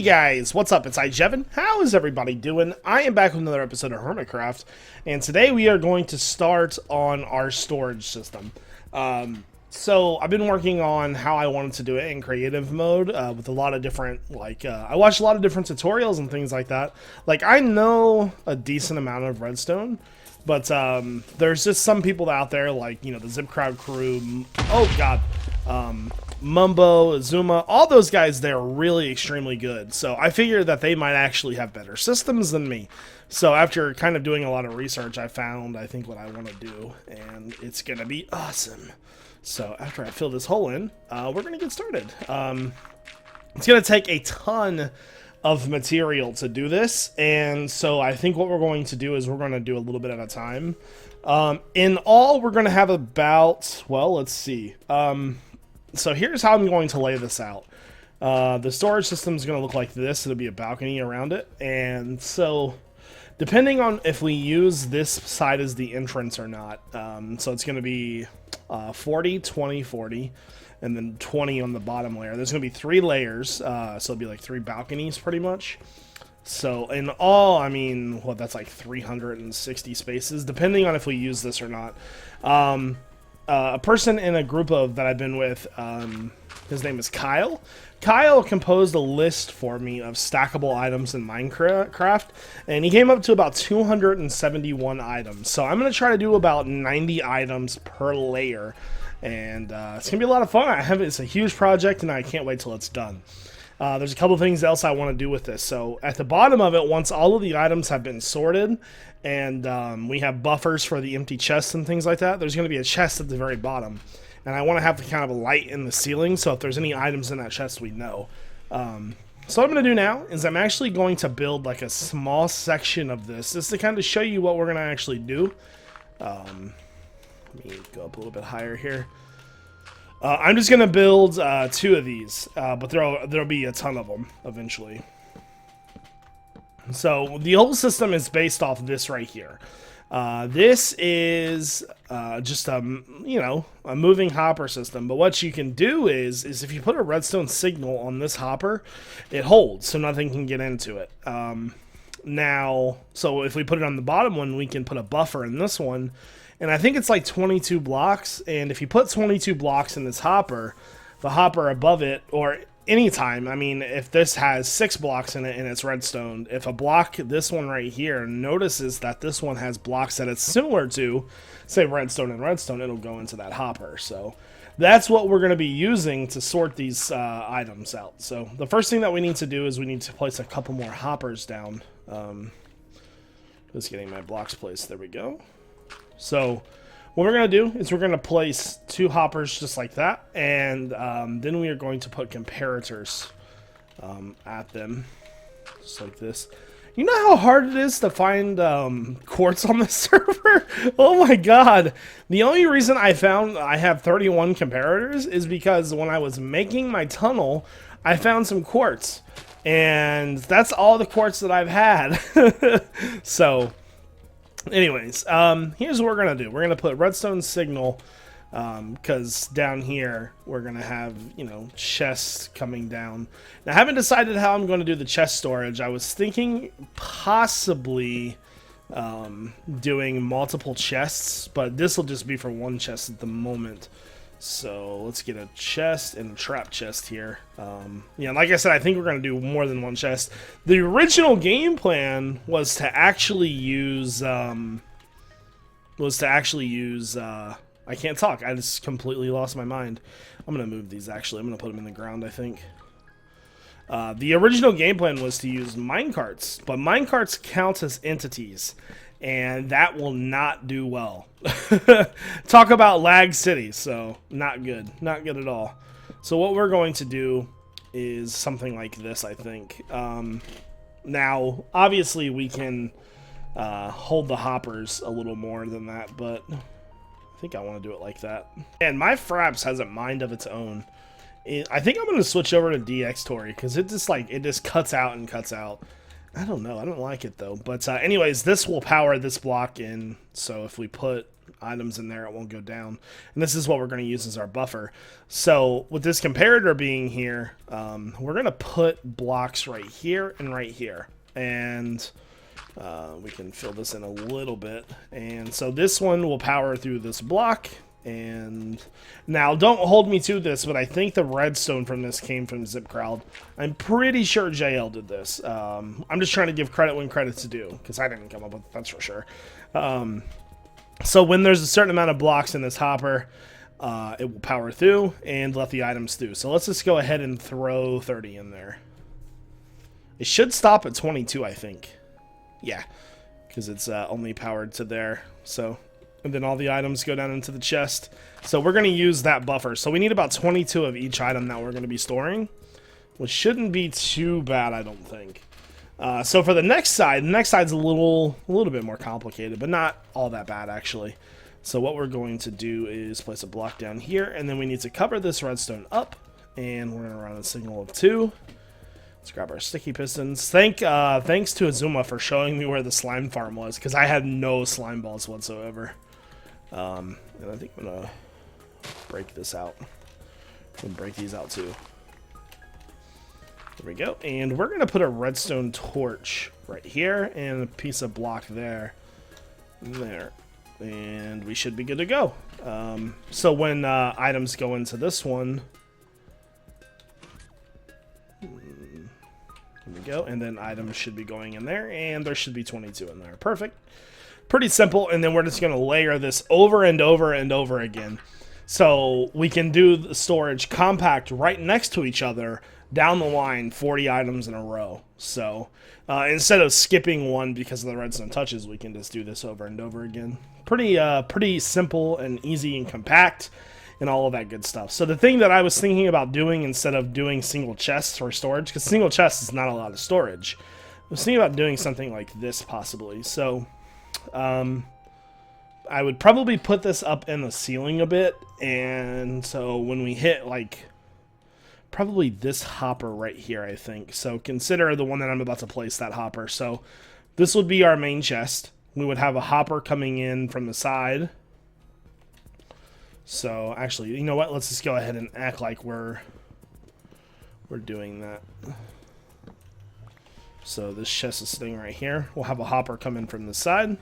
guys, what's up? It's iJevin. How is everybody doing? I am back with another episode of Hermitcraft, and today we are going to start on our storage system. So I've been working on how I wanted to do it in creative mode with a lot of different, I watched a lot of different tutorials and things like that. Like, I know a decent amount of redstone, but there's just some people out there, like, you know, the Zip Crowd crew, oh god, Mumbo, Zuma, all those guys, they're really extremely good. So I figured that they might actually have better systems than me. So after kind of doing a lot of research, I found, I think, what I want to do, and it's going to be awesome. So after I fill this hole in, we're going to get started. It's going to take a ton of material to do this, and so I think what we're going to do is we're going to do a little bit at a time. In all, we're going to have about, well, let's see. So here's how I'm going to lay this out. The storage system is going to look like this. It'll be a balcony around it. And so depending on if we use this side as the entrance or not, so it's going to be 40, 20, 40, and then 20 on the bottom layer. There's going to be 3 layers, so it'll be like 3 balconies pretty much. So in all, I mean, well, that's like 360 spaces, depending on if we use this or not. A person in a group that I've been with, his name is Kyle. Kyle composed a list for me of stackable items in Minecraft, and he came up to about 271 items. So I'm going to try to do about 90 items per layer, and it's going to be a lot of fun. It's a huge project, and I can't wait till it's done. There's a couple of things else I want to do with this. So at the bottom of it, once all of the items have been sorted and we have buffers for the empty chests and things like that, there's going to be a chest at the very bottom. And I want to have kind of a light in the ceiling, so if there's any items in that chest, we know. So what I'm going to do now is I'm actually going to build like a small section of this, just to kind of show you what we're going to actually do. Let me go up a little bit higher here. I'm just going to build 2 of these, but there'll be a ton of them eventually. So the whole system is based off this right here. This is just a moving hopper system, but what you can do is if you put a redstone signal on this hopper, it holds, so nothing can get into it. Now, so if we put it on the bottom one, we can put a buffer in this one. And I think it's like 22 blocks, and if you put 22 blocks in this hopper, the hopper above it, or anytime, I mean, if this has 6 blocks in it and it's redstone, if a block, this one right here, notices that this one has blocks that it's similar to, say redstone and redstone, it'll go into that hopper. So that's what we're going to be using to sort these items out. So the first thing that we need to do is we need to place a couple more hoppers down. Just getting my blocks placed. There we go. So what we're going to do is we're going to place 2 hoppers just like that, and then we are going to put comparators at them, just like this. You know how hard it is to find quartz on the server? Oh my god. The only reason I found I have 31 comparators is because when I was making my tunnel, I found some quartz. And that's all the quartz that I've had. So anyways, here's what we're going to do. We're going to put redstone signal, because down here we're going to have, you know, chests coming down. Now, I haven't decided how I'm going to do the chest storage. I was thinking possibly doing multiple chests, but this will just be for one chest at the moment. So let's get a chest and a trap chest here. Yeah, like I said, I think we're going to do more than one chest. The original game plan was to actually use, I can't talk. I just completely lost my mind. I'm going to move these, actually. I'm going to put them in the ground, I think. The original game plan was to use minecarts, but minecarts count as entities, and that will not do well. Talk about lag city, so not good. Not good at all. So what we're going to do is something like this, I think. Now, obviously, we can hold the hoppers a little more than that, but I think I want to do it like that. And my Fraps has a mind of its own. I think I'm going to switch over to DX Tory, because it just cuts out and cuts out. I don't know. I don't like it though. But anyways, this will power this block in. So if we put items in there, it won't go down. And this is what we're going to use as our buffer. So with this comparator being here, we're going to put blocks right here and right here. And we can fill this in a little bit. And so this one will power through this block. And now don't hold me to this, but I think the redstone from this came from ZipCrowd. I'm pretty sure JL did this. I'm just trying to give credit when credit's due, because I didn't come up with it, that's for sure. So when there's a certain amount of blocks in this hopper, it will power through and let the items through. So let's just go ahead and throw 30 in there. It should stop at 22, I think. Yeah, because it's only powered to there. So, and then all the items go down into the chest. So we're going to use that buffer. So we need about 22 of each item that we're going to be storing, which shouldn't be too bad, I don't think. So for the next side's a little bit more complicated, but not all that bad actually. So what we're going to do is place a block down here, and then we need to cover this redstone up, and we're going to run a signal of 2. Let's grab our sticky pistons. Thanks to Azuma for showing me where the slime farm was, because I had no slime balls whatsoever. And I think I'm going to break this out. I'm going to break these out too. There we go. And we're going to put a redstone torch right here and a piece of block there. There. And we should be good to go. So when items go into this one, there we go. And then items should be going in there, and there should be 22 in there. Perfect. Pretty simple. And then we're just going to layer this over and over and over again. So we can do the storage compact right next to each other down the line, 40 items in a row. So instead of skipping one because of the redstone touches, we can just do this over and over again. Pretty simple and easy and compact and all of that good stuff. So the thing that I was thinking about doing instead of doing single chests for storage, because single chests is not a lot of storage, I was thinking about doing something like this possibly. So I would probably put this up in the ceiling a bit, and so when we hit like probably this hopper right here, I think. So consider the one that I'm about to place, that hopper. So this would be our main chest. We would have a hopper coming in from the side. So actually, you know what? Let's just go ahead and act like we're doing that. So this chest is sitting right here. We'll have a hopper come in from the side.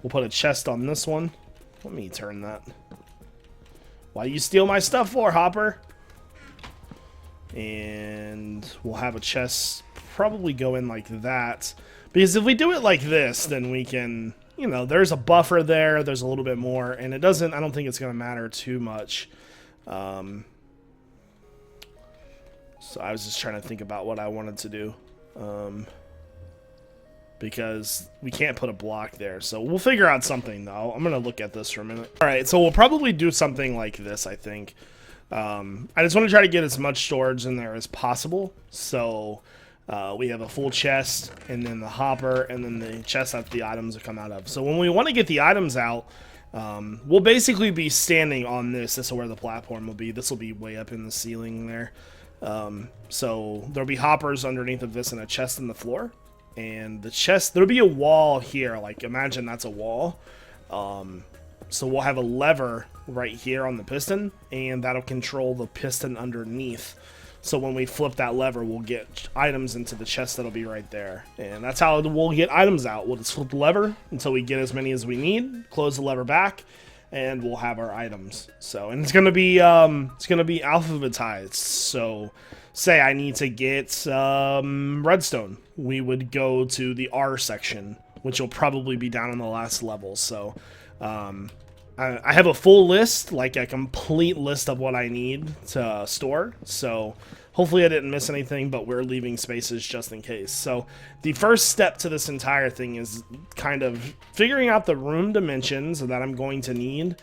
We'll put a chest on this one. Let me turn that. Why you steal my stuff for, hopper? And we'll have a chest probably go in like that. Because if we do it like this, then we can, you know, there's a buffer there, there's a little bit more, and it doesn't, I don't think it's going to matter too much. So I was just trying to think about what I wanted to do. Because we can't put a block there, so we'll figure out something though. I'm going to look at this for a minute. Alright, so we'll probably do something like this, I think. I just want to try to get as much storage in there as possible. So we have a full chest, and then the hopper, and then the chest that the items will come out of. So when we want to get the items out, we'll basically be standing on this. This is where the platform will be. This will be way up in the ceiling there. So there'll be hoppers underneath of this and a chest in the floor. And the chest, there'll be a wall here. Like, imagine that's a wall. So we'll have a lever right here on the piston, and that'll control the piston underneath. So when we flip that lever, we'll get items into the chest that'll be right there. And that's how we'll get items out. We'll just flip the lever until we get as many as we need, close the lever back, and we'll have our items. So, and it's gonna be alphabetized. So say I need to get redstone, we would go to the R section, which will probably be down on the last level. So I have a full list, like a complete list of what I need to store. So hopefully I didn't miss anything, but we're leaving spaces just in case. So the first step to this entire thing is kind of figuring out the room dimensions that I'm going to need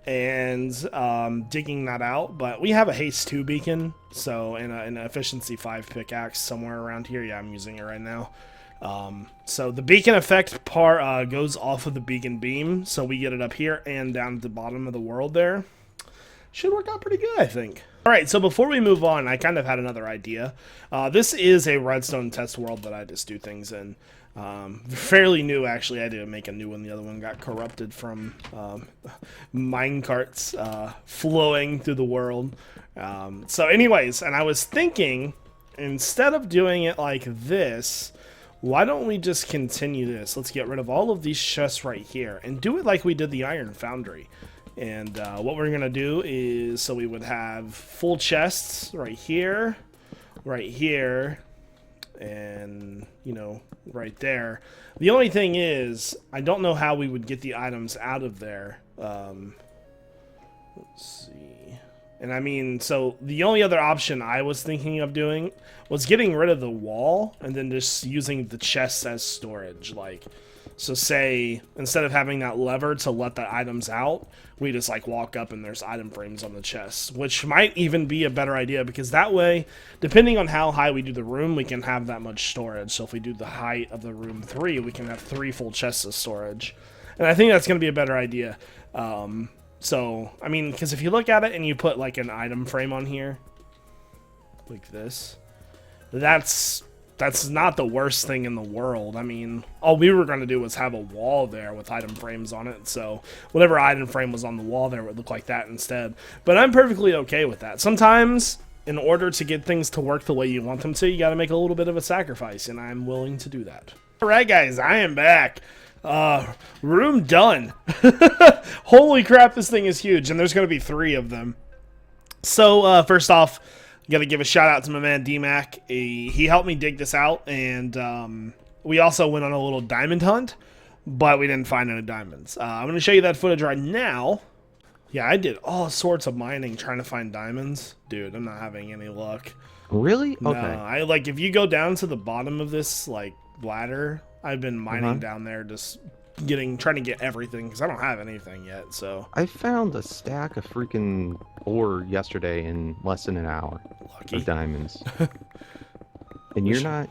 and digging that out. But we have a haste 2 beacon, so in an efficiency 5 pickaxe somewhere around here. Yeah, I'm using it right now. So the beacon effect part goes off of the beacon beam, so we get it up here and down at the bottom of the world there. Should work out pretty good, I think. All right, so before we move on, I kind of had another idea. This is a redstone test world that I just do things in. Fairly new, actually. I had to make a new one. The other one got corrupted from mine carts flowing through the world. So anyways, and I was thinking, instead of doing it like this, why don't we just continue this? Let's get rid of all of these chests right here and do it like we did the iron foundry. And what we're going to do is, so we would have full chests right here, and, you know, right there. The only thing is, I don't know how we would get the items out of there. Let's see. And I mean, so the only other option I was thinking of doing was getting rid of the wall and then just using the chests as storage. Like, so say, instead of having that lever to let the items out, we just like walk up and there's item frames on the chests, which might even be a better idea because that way, depending on how high we do the room, we can have that much storage. So if we do the height of the room 3, we can have 3 full chests of storage. And I think that's going to be a better idea. So, I mean, because if you look at it and you put like an item frame on here, like this, that's not the worst thing in the world. I mean, all we were going to do was have a wall there with item frames on it. So whatever item frame was on the wall there would look like that instead. But I'm perfectly okay with that. Sometimes, in order to get things to work the way you want them to, you got to make a little bit of a sacrifice, and I'm willing to do that. All right, guys, I am back. Room done. Holy crap, this thing is huge, and there's going to be 3 of them. So, first off, got to give a shout out to my man D-Mac. He helped me dig this out, and we also went on a little diamond hunt, but we didn't find any diamonds. I'm going to show you that footage right now. Yeah, I did all sorts of mining trying to find diamonds. Dude, I'm not having any luck. Really? No, Okay. if you go down to the bottom of this, like, ladder, I've been mining down there just trying to get everything because I don't have anything yet, so. I found a stack of freaking ore yesterday in less than an hour. Lucky. Of diamonds. And you're not,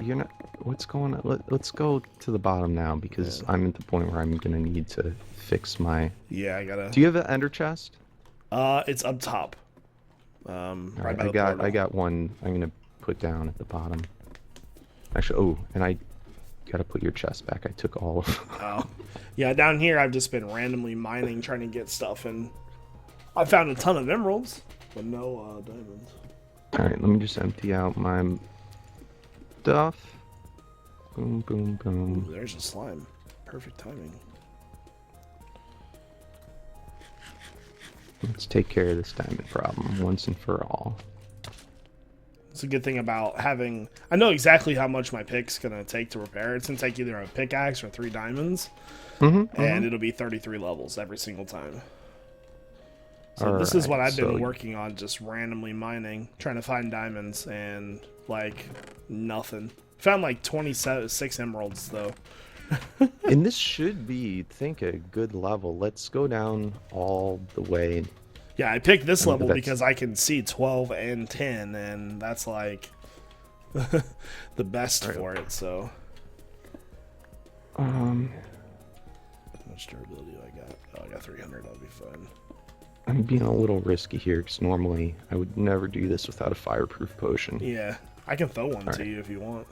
what's going on? Let's go to the bottom now because I'm at the point where I'm going to need to fix my. Yeah, I gotta. Do you have an ender chest? It's up top. Right, I got one I'm going to put down at the bottom. Actually, oh, and I gotta put your chest back. I took all of. Oh, yeah. Down here, I've just been randomly mining, trying to get stuff, and I found a ton of emeralds, but no diamonds. All right, let me just empty out my stuff. Boom, boom, boom. Ooh, there's a slime. Perfect timing. Let's take care of this diamond problem once and for all. It's a good thing about having. I know exactly how much my pick's gonna take to repair. It's gonna take either a pickaxe or 3 diamonds, and it'll be 33 levels every single time. So this is what I've been working on, just randomly mining, trying to find diamonds, and like nothing. Found like 26 emeralds though. And this should be, I think, a good level. Let's go down all the way. Yeah, I picked this level because I can see 12 and 10, and that's like the best for it, so. How much durability do I got? Oh, I got 300, that'll be fine. I'm being a little risky here, because normally I would never do this without a fireproof potion. Yeah, I can throw one to you if you want.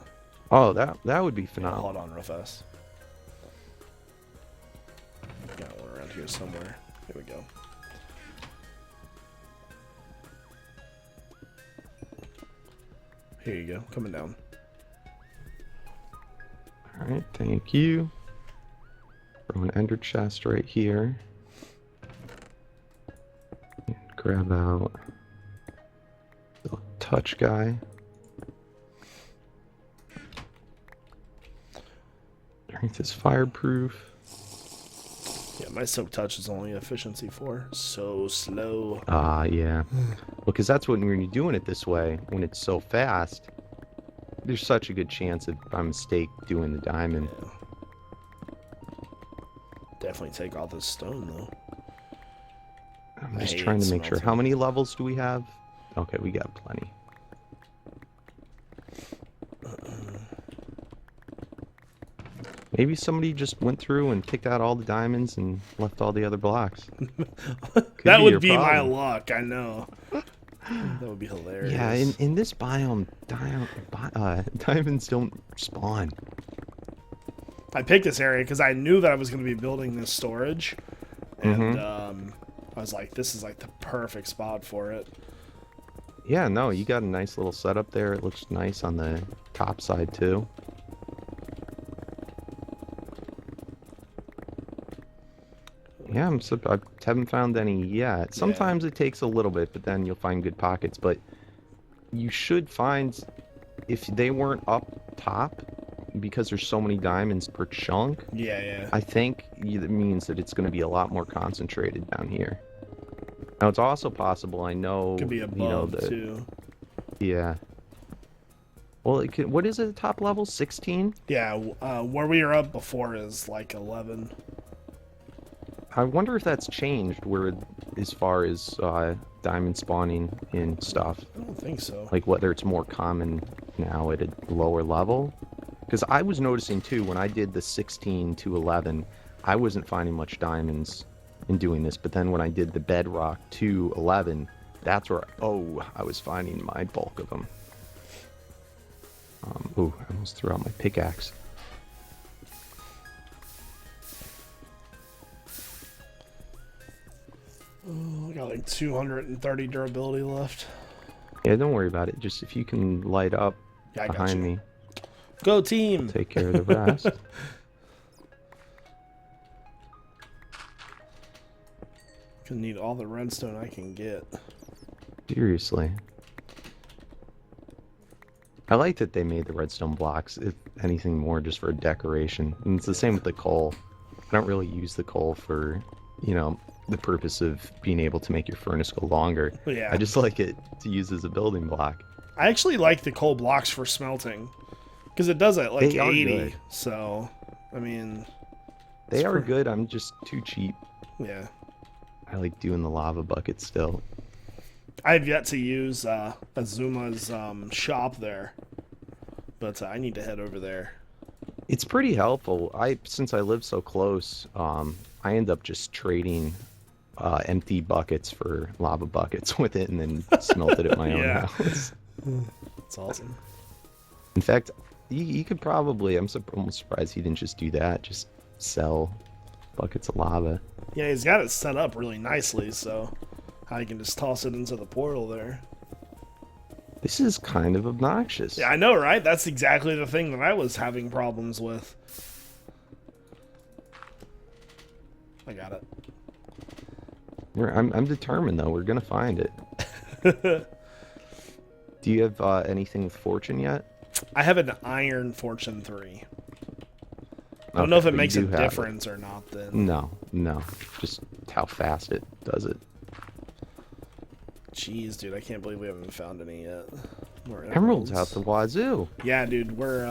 Oh, that would be phenomenal. Hold on real fast. Got one around here somewhere. Here we go. Here you go, coming down. Alright, thank you. Throw an ender chest right here. Grab out the touch guy. Strength is fireproof. Yeah, my soak touch is only efficiency 4. So slow. Yeah. Well, because that's when you're doing it this way, when it's so fast, there's such a good chance of by mistake doing the diamond. Yeah. Definitely take all this stone though. I'm just trying to make sure. How many levels do we have? Okay, we got plenty. Maybe somebody just went through and picked out all the diamonds and left all the other blocks. That would be my luck, I know. That would be hilarious. Yeah, in this biome, diamonds don't spawn. I picked this area because I knew that I was going to be building this storage, and I was like, this is like the perfect spot for it. Yeah, no, you got a nice little setup there. It looks nice on the top side too. Yeah, I haven't found any yet. Sometimes it takes a little bit, but then you'll find good pockets. But you should find, if they weren't up top, because there's so many diamonds per chunk. Yeah. I think it means that it's going to be a lot more concentrated down here. Now it's also possible. I know. Could be above too. Yeah. Well, what is it? Top level 16? Yeah. Where we were up before is like 11. I wonder if that's changed as far as diamond spawning and stuff. I don't think so. Like whether it's more common now at a lower level. Because I was noticing too, when I did the 16 to 11, I wasn't finding much diamonds in doing this. But then when I did the bedrock to 11, that's where, I was finding my bulk of them. I almost threw out my pickaxe. I got like 230 durability left. Yeah, don't worry about it. Just if you can light up behind me. Go team! Take care of the rest. Gonna need all the redstone I can get. Seriously. I like that they made the redstone blocks, if anything more, just for decoration. And it's the same with the coal. I don't really use the coal for, the purpose of being able to make your furnace go longer. Yeah. I just like it to use as a building block. I actually like the coal blocks for smelting. Because it does it like 80. Good. So, I mean... They are good, I'm just too cheap. Yeah. I like doing the lava bucket still. I've yet to use Azuma's shop there. But I need to head over there. It's pretty helpful. Since I live so close, I end up just trading empty buckets for lava buckets with it and then smelt it at my own house. That's awesome. In fact, you could probably, I'm almost surprised he didn't just do that, just sell buckets of lava. Yeah, he's got it set up really nicely, so I can just toss it into the portal there. This is kind of obnoxious. Yeah, I know, right? That's exactly the thing that I was having problems with. I got it. I'm determined, though. We're going to find it. Do you have anything with fortune yet? I have an iron fortune 3. I don't know if it makes a difference or not, then. No. Just how fast it does it. Jeez, dude, I can't believe we haven't found any yet. More emeralds out the wazoo. Yeah, dude, we're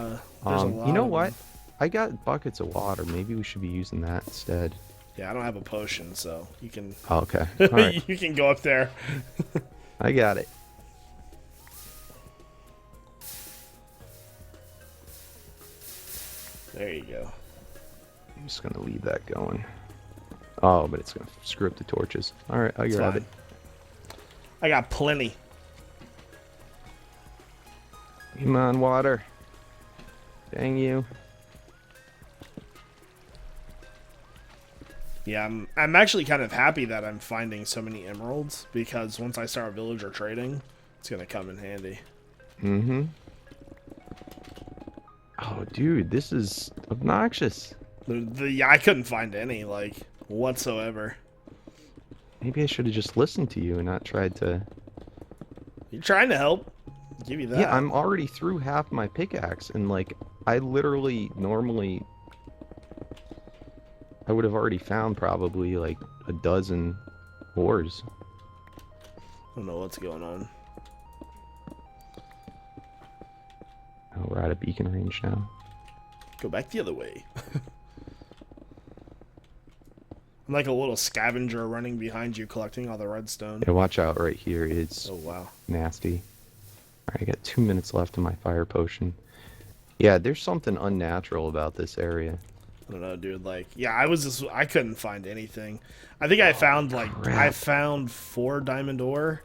there's a lot. You know what? I got buckets of water. Maybe we should be using that instead. Yeah, I don't have a potion, so you can. Oh, okay. All right. You can go up there. I got it. There you go. I'm just gonna leave that going. Oh, but it's gonna screw up the torches. All right, I'll grab it. I got plenty. Come on, water. Dang you. Yeah, I'm actually kind of happy that I'm finding so many emeralds, because once I start villager trading, it's gonna come in handy. Mm-hmm. Oh, dude, this is obnoxious. Yeah, I couldn't find any, like, whatsoever. Maybe I should have just listened to you and not tried to... You're trying to help. I'll give you that. Yeah, I'm already through half my pickaxe, and, like, I literally, normally... I would have already found probably, like, a dozen ores. I don't know what's going on. Oh, we're out of beacon range now. Go back the other way. I'm like a little scavenger running behind you, collecting all the redstone. Yeah, watch out right here. It's nasty. Alright, I got 2 minutes left in my fire potion. Yeah, there's something unnatural about this area. I don't know, dude. Like, yeah, I couldn't find anything. I think I found, like, I found 4 diamond ore,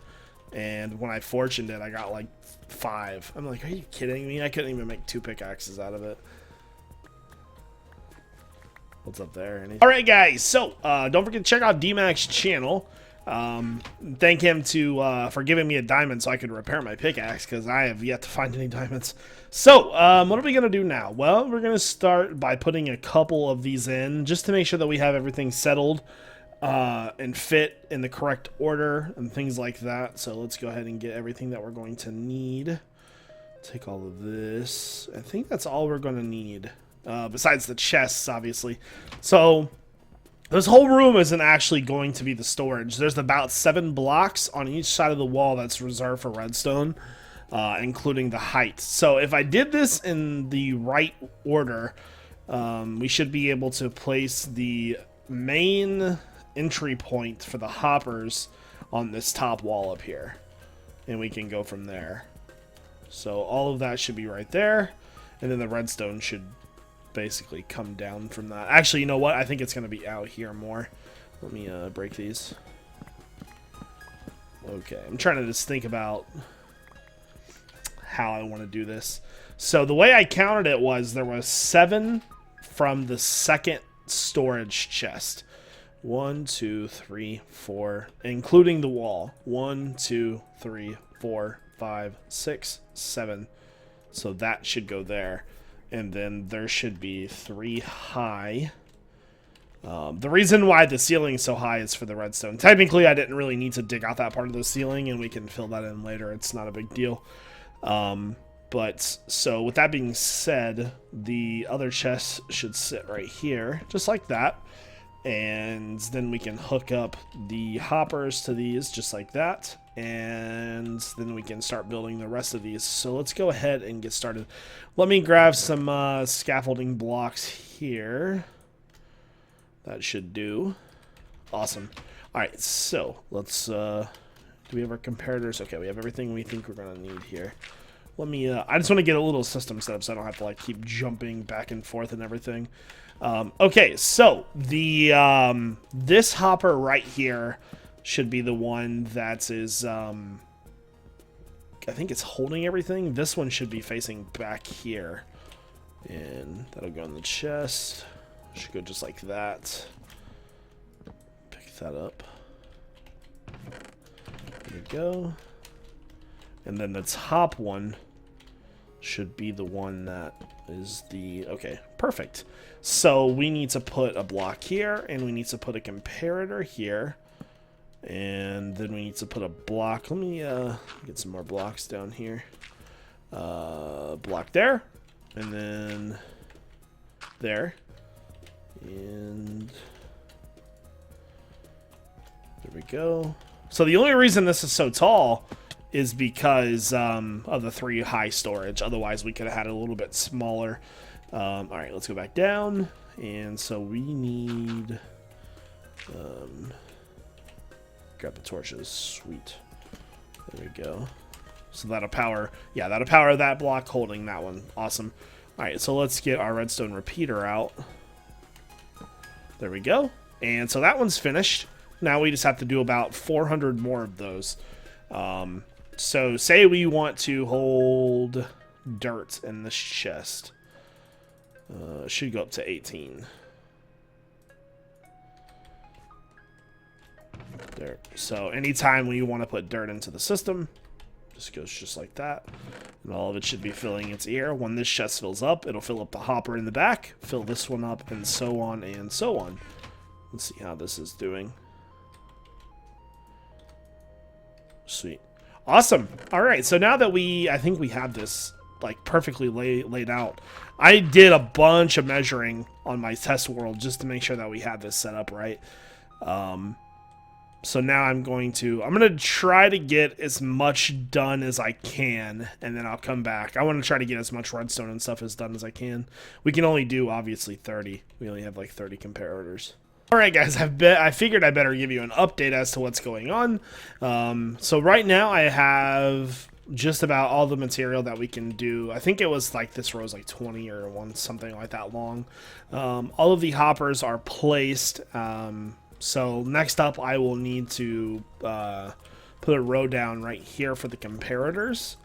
And when I fortuned it, I got like 5. I'm like, are you kidding me? I couldn't even make 2 pickaxes out of it. What's up there? Alright guys, so don't forget to check out D-Mac's channel. Thank him for giving me a diamond so I could repair my pickaxe, because I have yet to find any diamonds. So, what are we going to do now? Well, we're going to start by putting a couple of these in, just to make sure that we have everything settled and fit in the correct order and things like that. So let's go ahead and get everything that we're going to need. Take all of this. I think that's all we're going to need. Besides the chests, obviously. So, this whole room isn't actually going to be the storage. There's about 7 blocks on each side of the wall that's reserved for redstone, including the height. So, if I did this in the right order, we should be able to place the main entry point for the hoppers on this top wall up here. And we can go from there. So, all of that should be right there. And then the redstone should basically come down from that. Actually, you know what? I think it's going to be out here more. Let me break these. Okay, I'm trying to just think about how I want to do this. So the way I counted it was there was 7 from the second storage chest. 1, 2, 3, 4, including the wall. 1, 2, 3, 4, 5, 6, 7. So that should go there. And then there should be 3 high. The reason why the ceiling is so high is for the redstone. Technically, I didn't really need to dig out that part of the ceiling, and we can fill that in later. It's not a big deal. But, so with that being said, the other chest should sit right here, just like that. And then we can hook up the hoppers to these, just like that. And then we can start building the rest of these. So let's go ahead and get started. Let me grab some scaffolding blocks here. That should do. Awesome. Alright, so let's do we have our comparators? Okay, we have everything we think we're gonna need here. Let me I just want to get a little system set up so I don't have to like keep jumping back and forth and everything. Okay, so the this hopper right here should be the one that is I think it's holding everything. This one should be facing back here, and that'll go in the chest. Should go just like that. Pick that up. There we go. And then the top one should be the one that is the... Okay, perfect. So we need to put a block here, and we need to put a comparator here. And then we need to put a block. Let me get some more blocks down here. Block there. And then there. And there we go. So the only reason this is so tall is because of the 3 high storage. Otherwise, we could have had it a little bit smaller. All right, let's go back down. And so we need... grab the torches. Sweet. There we go. So that'll power... Yeah, that'll power that block holding that one. Awesome. All right, so let's get our redstone repeater out. There we go. And so that one's finished. Now we just have to do about 400 more of those. So say we want to hold dirt in this chest. Should go up to 18. There. So anytime we want to put dirt into the system, just goes just like that. And all of it should be filling its ear. When this chest fills up, it'll fill up the hopper in the back, fill this one up, and so on and so on. Let's see how this is doing. Sweet. Awesome. All right, so now that I think we have this like perfectly laid out. I did a bunch of measuring on my test world just to make sure that we had this set up right. So now I'm going to try to get as much done as I can, and then I'll come back. I want to try to get as much redstone and stuff as done as I can. We can only do obviously 30. We only have like 30 comparators. Alright guys, I figured I better give you an update as to what's going on. So right now I have just about all the material that we can do. I think it was like this row is like 20 or something like that long. All of the hoppers are placed. So next up I will need to put a row down right here for the comparators.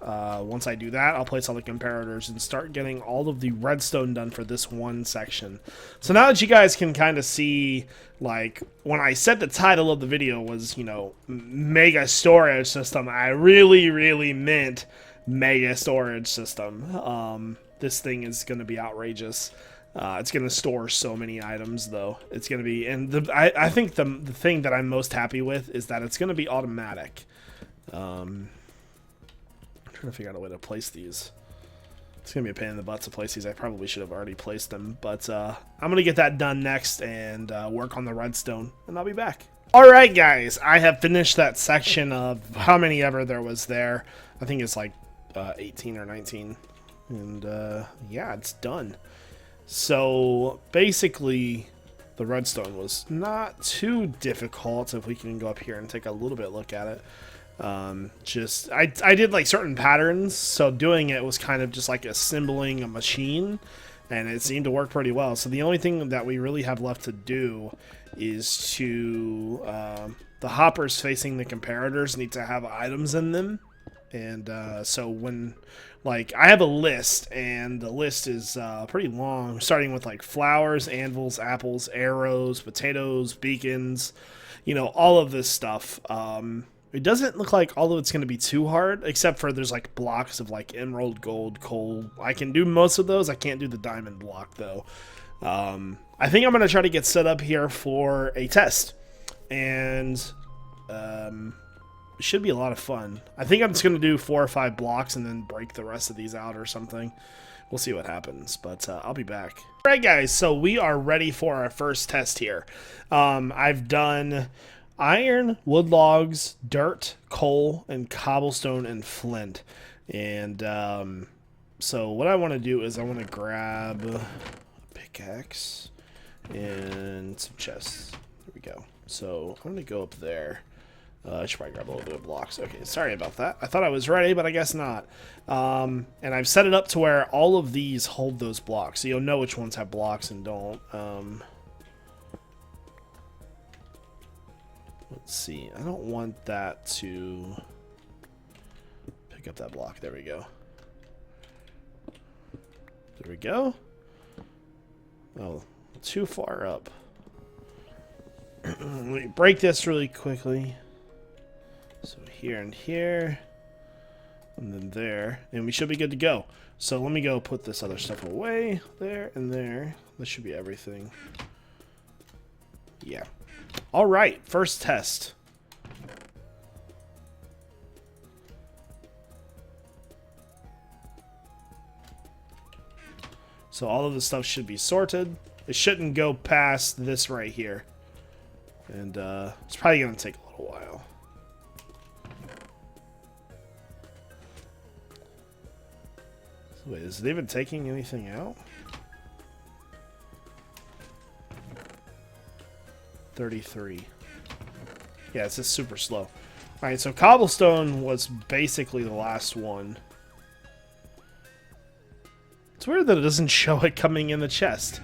Once I do that, I'll place all the comparators and start getting all of the redstone done for this one section. So now that you guys can kind of see, like, when I said the title of the video was, you know, Mega Storage System, I really meant Mega Storage System. This thing is going to be outrageous. It's going to store so many items, though. It's going to be, and I think the thing that I'm most happy with is that it's going to be automatic. I'm trying to figure out a way to place these. It's going to be a pain in the butt to place these. I probably should have already placed them, but I'm going to get that done next and work on the redstone, and I'll be back. Alright, guys, I have finished that section of how many ever there was there. I think it's like 18 or 19, and yeah, it's done. So basically, the redstone was not too difficult. If we can go up here and take a little bit look at it. I did like certain patterns, so doing it was kind of just like assembling a machine, and it seemed to work pretty well. So the only thing that we really have left to do is to the hoppers facing the comparators need to have items in them. And so when, like, I have a list, and the list is pretty long, starting with like flowers, anvils, apples, arrows, potatoes, beacons, you know, all of this stuff. It doesn't look like all of it's going to be too hard, except for there's like blocks of like emerald, gold, coal. I can do most of those. I can't do the diamond block though. I think I'm going to try to get set up here for a test, and it should be a lot of fun. I think I'm just going to do 4 or 5 blocks and then break the rest of these out or something. We'll see what happens, but I'll be back. Alright guys, so we are ready for our first test here. I've done iron, wood logs, dirt, coal, and cobblestone and flint. And so what I want to do is I want to grab a pickaxe and some chests. There we go. So I'm going to go up there. I should probably grab a little bit of blocks. Okay, sorry about that. I thought I was ready, but I guess not. And I've set it up to where all of these hold those blocks, so you'll know which ones have blocks and don't. Let's see. I don't want that to pick up that block. There we go. There we go. Oh, too far up. Let me break this really quickly. So here and here, and then there, and we should be good to go. So let me go put this other stuff away, there and there. This should be everything. Yeah. All right, first test. So all of the stuff should be sorted. It shouldn't go past this right here. And it's probably going to take a little while. Wait, is it even taking anything out? 33. Yeah, it's just super slow. Alright, so cobblestone was basically the last one. It's weird that it doesn't show it coming in the chest.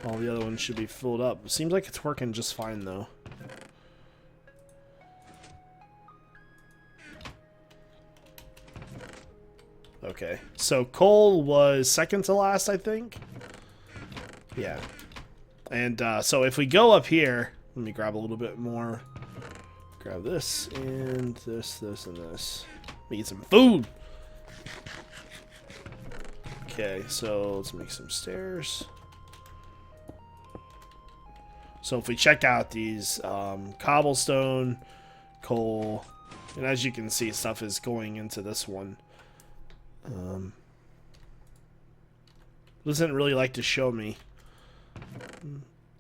All the other ones should be filled up. Seems like it's working just fine, though. Okay, so coal was second to last, I think. Yeah. And so if we go up here, let me grab a little bit more. Grab this and this, and this. Let me eat some food. Okay, so let's make some stairs. So if we check out these cobblestone, coal, and as you can see, stuff is going into this one. Doesn't really like to show me.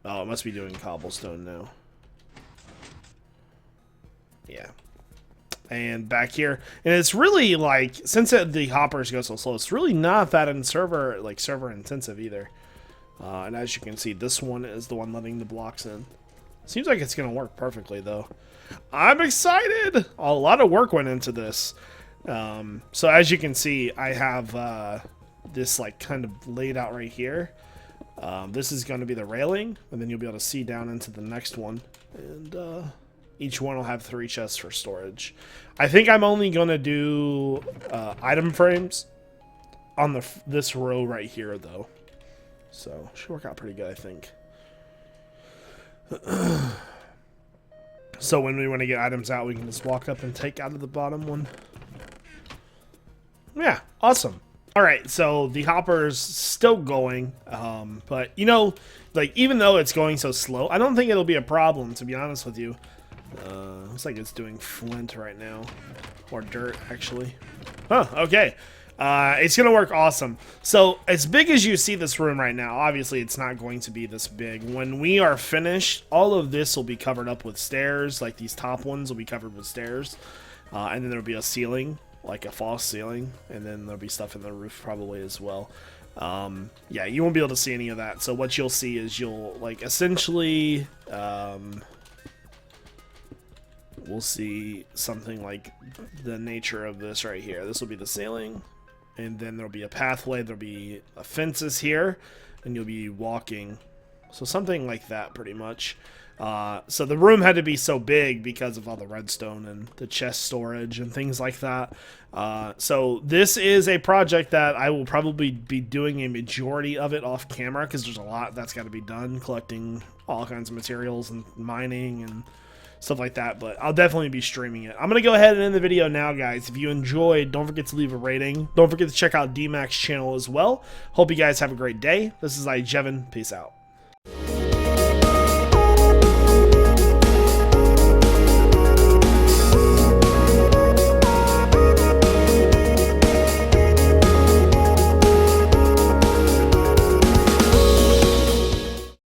Oh, it must be doing cobblestone now. Yeah. And back here, and it's really like, since the hoppers go so slow, it's really not that server intensive either. And as you can see, this one is the one letting the blocks in. Seems like it's gonna work perfectly though. I'm excited. A lot of work went into this. So as you can see, I have this like kind of laid out right here. This is going to be the railing, and then you'll be able to see down into the next one. And each one will have 3 chests for storage. I think I'm only going to do item frames on this row right here, though. So, should work out pretty good, I think. So when we want to get items out, we can just walk up and take out of the bottom one. Yeah, awesome. All right, so the hopper's still going, but you know, like even though it's going so slow, I don't think it'll be a problem, to be honest with you. Looks like it's doing flint right now, or dirt actually. Oh, okay. It's gonna work awesome. So as big as you see this room right now, obviously it's not going to be this big. When we are finished, all of this will be covered up with stairs. Like these top ones will be covered with stairs, and then there'll be a ceiling, like a false ceiling, and then there'll be stuff in the roof probably as well. Yeah, you won't be able to see any of that. So what you'll see is you'll like essentially we'll see something like the nature of this right here. This will be the ceiling, and then there'll be a pathway, there'll be fences here, and you'll be walking. So something like that pretty much. So the room had to be so big because of all the redstone and the chest storage and things like that. So this is a project that I will probably be doing a majority of it off camera because there's a lot that's got to be done, collecting all kinds of materials and mining and stuff like that, but I'll definitely be streaming it. I'm going to go ahead and end the video now, guys. If you enjoyed, don't forget to leave a rating. Don't forget to check out DMAC's channel as well. Hope you guys have a great day. This is iJevin. Peace out.